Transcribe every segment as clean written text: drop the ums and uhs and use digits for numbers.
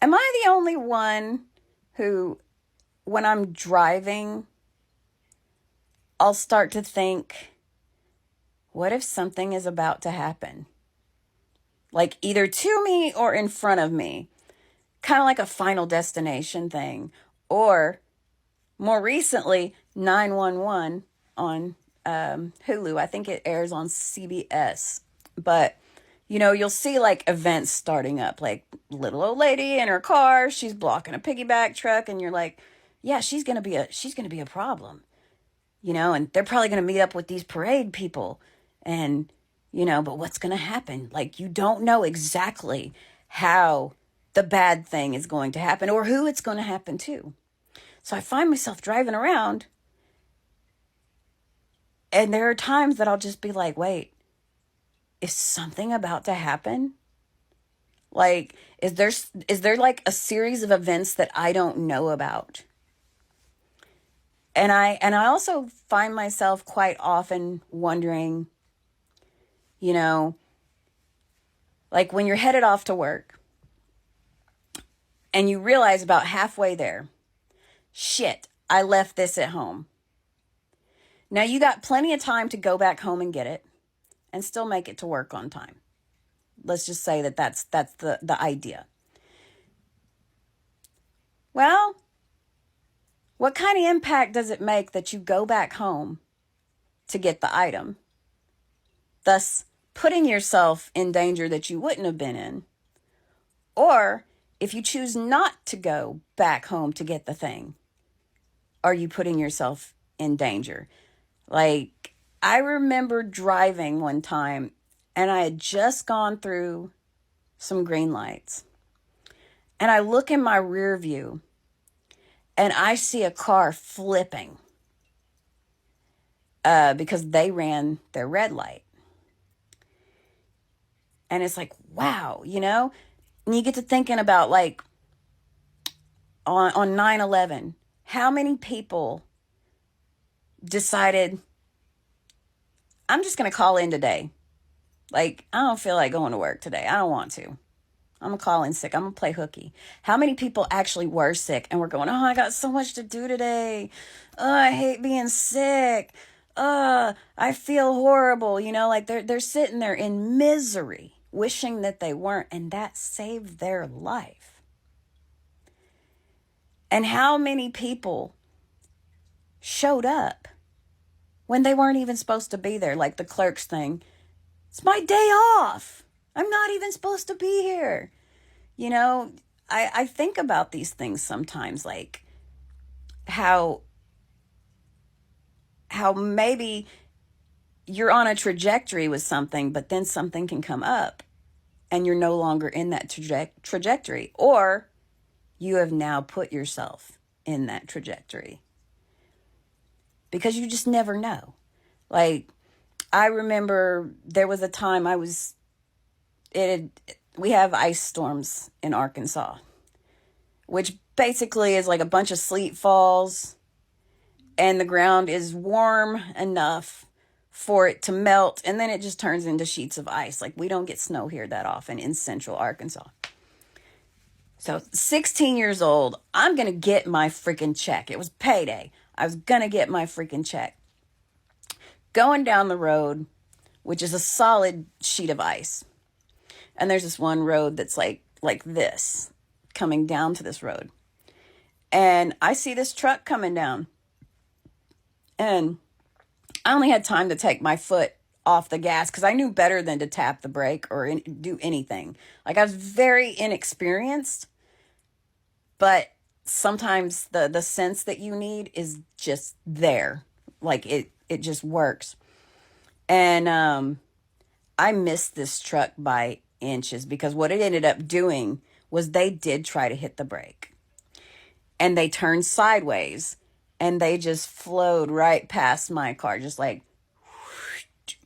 Am I the only one who, when I'm driving, I'll start to think, what if something is about to happen? Like either to me or in front of me, kind of like a Final Destination thing. Or more recently, 911 on Hulu. I think it airs on CBS. But you'll see like events starting up, like little old lady in her car, she's blocking a piggyback truck, and you're like, yeah, she's gonna be a problem, and they're probably gonna meet up with these parade people, and but what's gonna happen? Like, you don't know exactly how the bad thing is going to happen or who it's going to happen to. So I find myself driving around, and there are times that I'll just be like, wait, is something about to happen? Like, is there like a series of events that I don't know about? And I also find myself quite often wondering, you know, like when you're headed off to work and you realize about halfway there, shit, I left this at home. Now you got plenty of time to go back home and get it and still make it to work on time. Let's just say that that's the idea. Well, what kind of impact does it make that you go back home to get the item, thus putting yourself in danger that you wouldn't have been in? Or if you choose not to go back home to get the thing, are you putting yourself in danger? Like, I remember driving one time and I had just gone through some green lights. And I look in my rear view and I see a car flipping because they ran their red light. And it's like, wow. And you get to thinking about, like, on 9/11, how many people decided, I'm just going to call in today. Like, I don't feel like going to work today. I don't want to. I'm going to call in sick. I'm going to play hooky. How many people actually were sick and were going, oh, I got so much to do today. Oh, I hate being sick. I feel horrible. Like they're sitting there in misery, wishing that they weren't. And that saved their life. And how many people showed up when they weren't even supposed to be there? Like the clerk's thing. It's my day off. I'm not even supposed to be here. I think about these things sometimes, like how maybe you're on a trajectory with something, but then something can come up and you're no longer in that trajectory, or you have now put yourself in that trajectory, because you just never know. Like, I remember there was a time we have ice storms in Arkansas, which basically is like a bunch of sleet falls and the ground is warm enough for it to melt, and then it just turns into sheets of ice. Like, we don't get snow here that often in central Arkansas. So 16 years old, I'm going to get my freaking check. It was payday. I was going to get my freaking check. Going down the road, which is a solid sheet of ice. And there's this one road that's like this, coming down to this road. And I see this truck coming down. And I only had time to take my foot off the gas because I knew better than to tap the brake or do anything. Like, I was very inexperienced, but sometimes the sense that you need is just there. Like, it just works. And I missed this truck by inches, because what it ended up doing was they did try to hit the brake. And they turned sideways and they just flowed right past my car, just like, whoosh.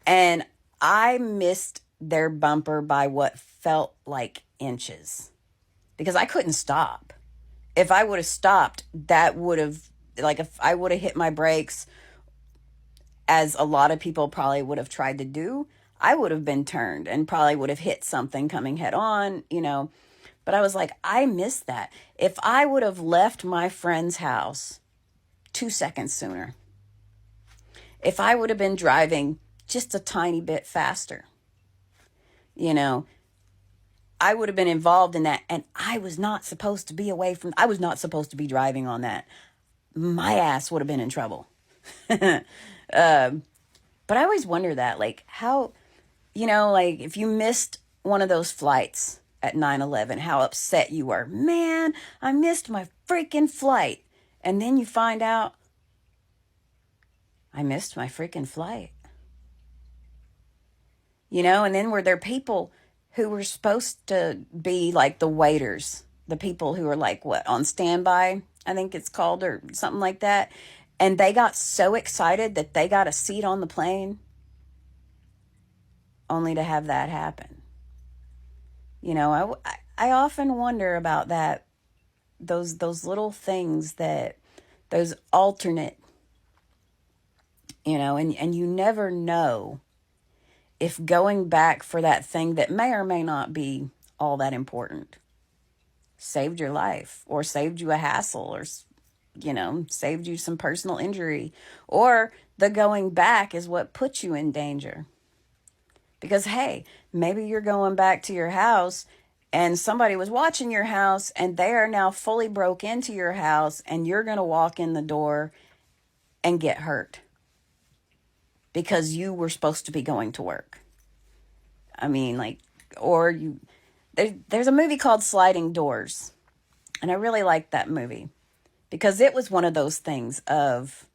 And I missed their bumper by what felt like inches, because I couldn't stop. If I would have stopped, that would have, like, if I would have hit my brakes, as a lot of people probably would have tried to do, I would have been turned and probably would have hit something coming head on. But I was like, I missed that. If I would have left my friend's house 2 seconds sooner, if I would have been driving just a tiny bit faster, you know, I would have been involved in that. And I was not supposed to be I was not supposed to be driving on that. My ass would have been in trouble. But I always wonder that, like, how, like, if you missed one of those flights at 9/11, how upset you were. Man, I missed my freaking flight. And then you find out, I missed my freaking flight. And then were there people who were supposed to be like the waiters, the people who are like, what, on standby, I think it's called, or something like that. And they got so excited that they got a seat on the plane only to have that happen. I often wonder about that, those little things, those alternate, and you never know if going back for that thing that may or may not be all that important saved your life, or saved you a hassle, or saved you some personal injury, or the going back is what put you in danger. Because, hey, maybe you're going back to your house and somebody was watching your house and they are now fully broke into your house, and you're going to walk in the door and get hurt because you were supposed to be going to work. I mean, like, or there's a movie called Sliding Doors, and I really liked that movie because it was one of those things of,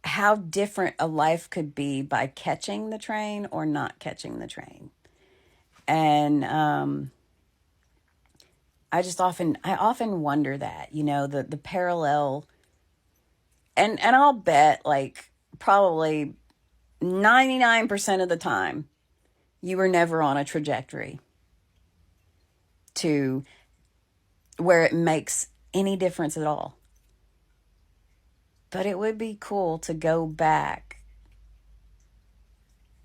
how different a life could be by catching the train or not catching the train. And I often wonder that, the parallel, and I'll bet, like, probably 99% of the time you were never on a trajectory to where it makes any difference at all. But it would be cool to go back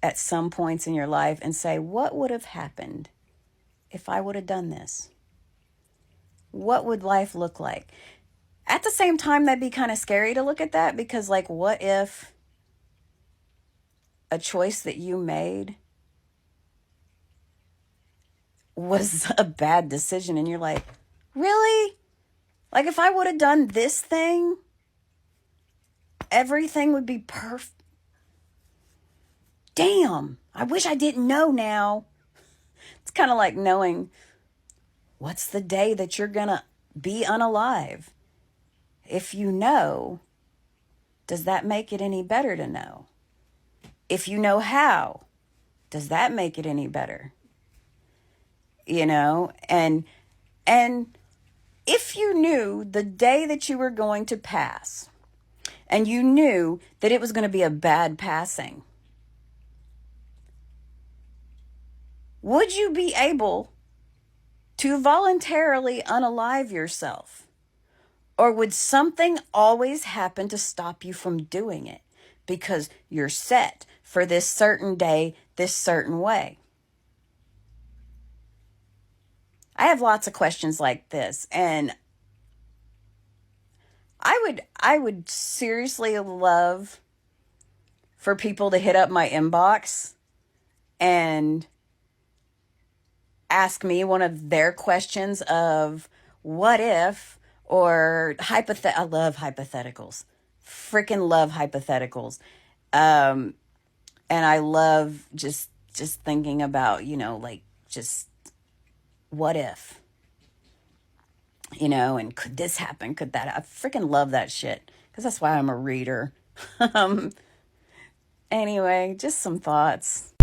at some points in your life and say, what would have happened if I would have done this? What would life look like? At the same time, that'd be kind of scary to look at that, because, like, what if a choice that you made was a bad decision and you're like, really? Like, if I would have done this thing, everything would be perfect. Damn, I wish I didn't know now. It's kind of like knowing what's the day that you're going to be unalive. If you know, does that make it any better to know? If you know how, does that make it any better? And if you knew the day that you were going to pass, and you knew that it was going to be a bad passing, would you be able to voluntarily unalive yourself? Or would something always happen to stop you from doing it because you're set for this certain day, this certain way? I have lots of questions like this, and I would seriously love for people to hit up my inbox and ask me one of their questions of what if, or I love hypotheticals. Freaking love hypotheticals. And I love just thinking about, like, just what if, and could this happen? Could that? I freaking love that shit, because that's why I'm a reader. Anyway, just some thoughts.